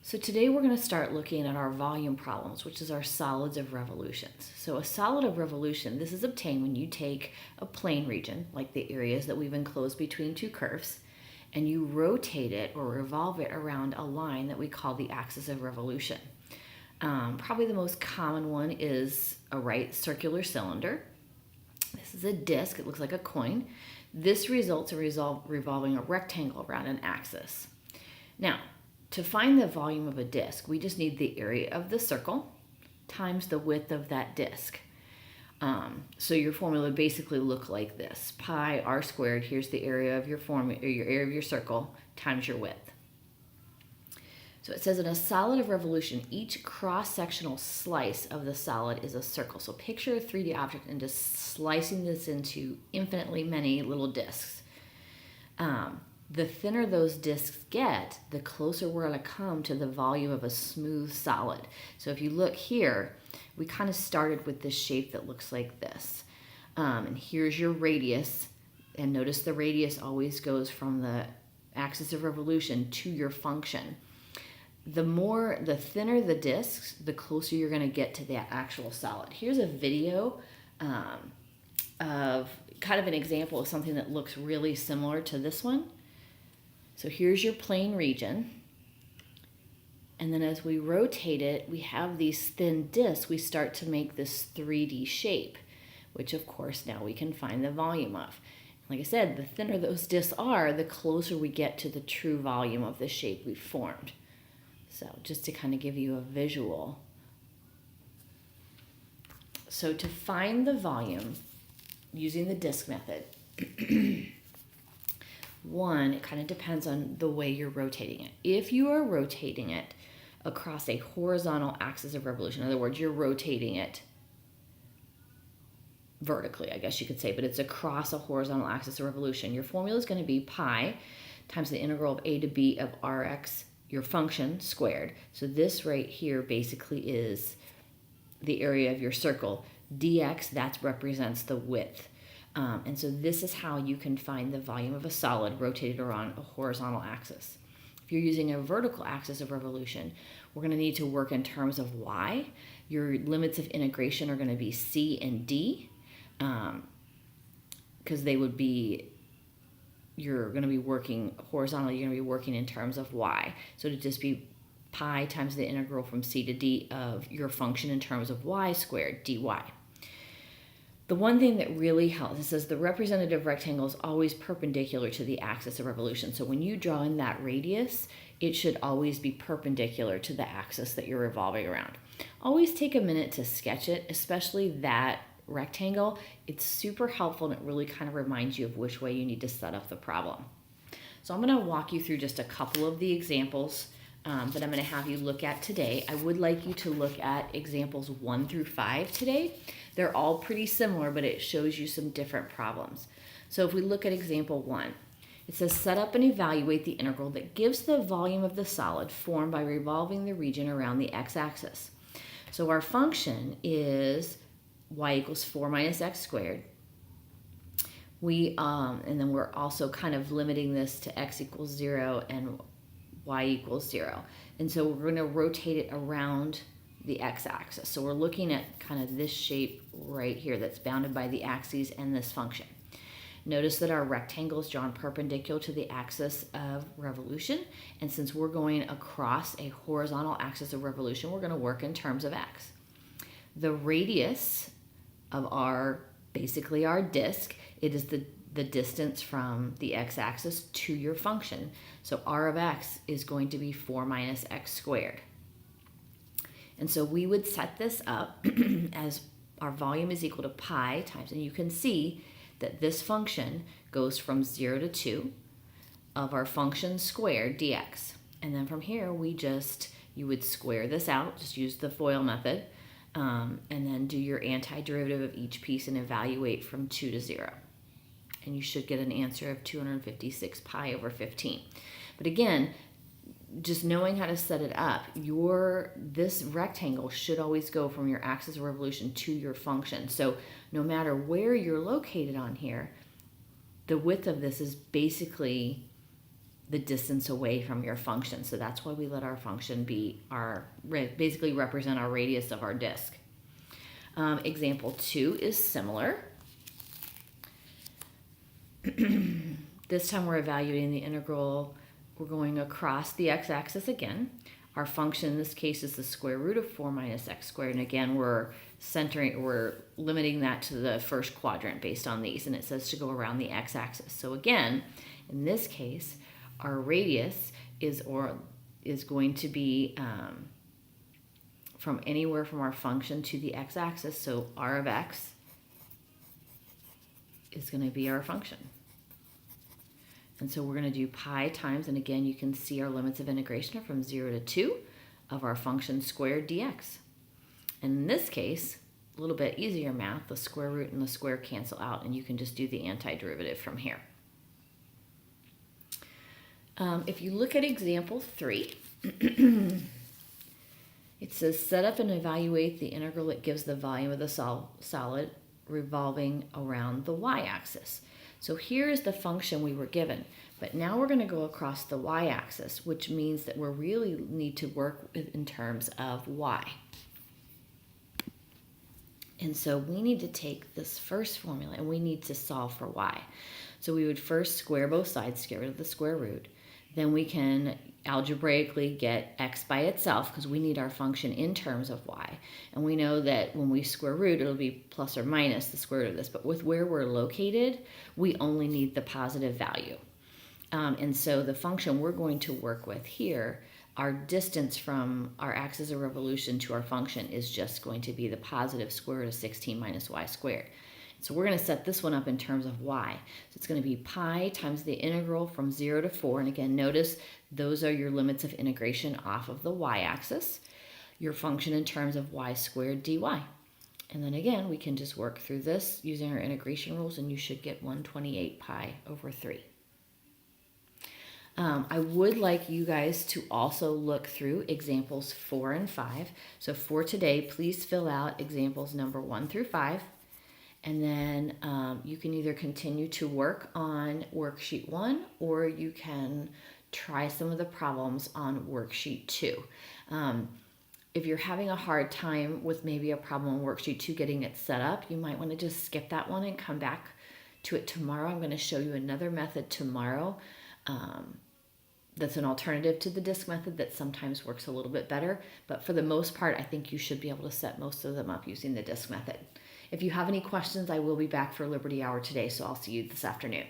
So today we're going to start looking at our volume problems, which is our solids of revolutions. So a solid of revolution, this is obtained when you take a plane region, like the areas that we've enclosed between two curves, and you rotate it or revolve it around a line that we call the axis of revolution. Probably the most common one is a right circular cylinder. This is a disc, it looks like a coin. This results in revolving a rectangle around an axis. Now, to find the volume of a disc, we just need the area of the circle times the width of that disc. So your formula would basically look like this: pi r squared. Here's the area of your area of your circle times your width. So it says in a solid of revolution, each cross-sectional slice of the solid is a circle. So picture a 3D object and just slicing this into infinitely many little discs. The thinner those discs get, the closer we're going to come to the volume of a smooth solid. So if you look here, we kind of started with this shape that looks like this. And here's your radius. And notice the radius always goes from the axis of revolution to your function. The thinner the discs, the closer you're going to get to that actual solid. Here's a video of kind of an example of something that looks really similar to this one. So here's your plane region. And then as we rotate it, we have these thin discs. We start to make this 3D shape, which of course now we can find the volume of. Like I said, the thinner those discs are, the closer we get to the true volume of the shape we formed. So just to kind of give you a visual. So to find the volume using the disc method, one, it kind of depends on the way you're rotating it. If you are rotating it across a horizontal axis of revolution, in other words, you're rotating it vertically, I guess you could say, but it's across a horizontal axis of revolution, your formula is going to be pi times the integral of a to b of rx, your function, squared. So this right here basically is the area of your circle. dx, that represents the width. And so this is how you can find the volume of a solid rotated around a horizontal axis. If you're using a vertical axis of revolution, we're going to need to work in terms of y. Your limits of integration are going to be c and d, because you're going to be working horizontally, you're going to be working in terms of y. So to just be pi times the integral from c to d of your function in terms of y squared dy. The one thing that really helps, it says the representative rectangle is always perpendicular to the axis of revolution. So when you draw in that radius, it should always be perpendicular to the axis that you're revolving around. Always take a minute to sketch it, especially that rectangle. It's super helpful and it really kind of reminds you of which way you need to set up the problem. So I'm going to walk you through just a couple of the examples that I'm going to have you look at today. I would like you to look at examples 1 through 5 today. They're all pretty similar, but it shows you some different problems. So if we look at example 1, it says set up and evaluate the integral that gives the volume of the solid formed by revolving the region around the x-axis. So our function is y equals 4 minus x squared. And then we're also kind of limiting this to x equals 0 and y equals 0. And so we're going to rotate it around the x-axis. So we're looking at kind of this shape right here that's bounded by the axes and this function. Notice that our rectangle is drawn perpendicular to the axis of revolution. And since we're going across a horizontal axis of revolution, we're going to work in terms of x. The radius of basically our disk, it is the distance from the x-axis to your function. So r of x is going to be 4 minus x squared. And so we would set this up as our volume is equal to pi times, and you can see that this function goes from 0 to 2 of our function squared dx. And then from here, you would square this out, just use the FOIL method, and then do your antiderivative of each piece and evaluate from 2 to 0. And you should get an answer of 256 pi over 15. But again, just knowing how to set it up, this rectangle should always go from your axis of revolution to your function. So no matter where you're located on here, the width of this is basically the distance away from your function. So that's why we let our function be basically represent our radius of our disk. Example 2 is similar. This time we're evaluating the integral. We're going across the x-axis again. Our function in this case is the square root of 4 minus x squared. And again, we're limiting that to the first quadrant based on these. And it says to go around the x-axis. So again, in this case, our radius is going to be from anywhere from our function to the x-axis. So r of x is going to be our function. And so we're going to do pi times, and again, you can see our limits of integration are from 0 to 2 of our function squared dx. And in this case, a little bit easier math, the square root and the square cancel out, and you can just do the antiderivative from here. If you look at example 3, it says set up and evaluate the integral that gives the volume of the solid revolving around the y-axis. So here is the function we were given, but now we're going to go across the y-axis, which means that we really need to work in terms of y. And so we need to take this first formula and we need to solve for y. So we would first square both sides to get rid of the square root. Then we can algebraically get x by itself because we need our function in terms of y. And we know that when we square root, it'll be plus or minus the square root of this. But with where we're located, we only need the positive value. And so the function we're going to work with here, our distance from our axis of revolution to our function is just going to be the positive square root of 16 minus y squared. So we're going to set this one up in terms of y. So it's going to be pi times the integral from 0 to 4. And again, notice those are your limits of integration off of the y-axis. Your function in terms of y squared dy. And then again, we can just work through this using our integration rules, and you should get 128 pi over 3. I would like you guys to also look through examples 4 and 5. So for today, please fill out examples number 1 through 5. And then you can either continue to work on worksheet 1 or you can try some of the problems on worksheet 2. If you're having a hard time with maybe a problem on worksheet 2 getting it set up, you might want to just skip that one and come back to it tomorrow. I'm going to show you another method tomorrow that's an alternative to the disk method that sometimes works a little bit better. But for the most part, I think you should be able to set most of them up using the disk method. If you have any questions, I will be back for Liberty Hour today, so I'll see you this afternoon.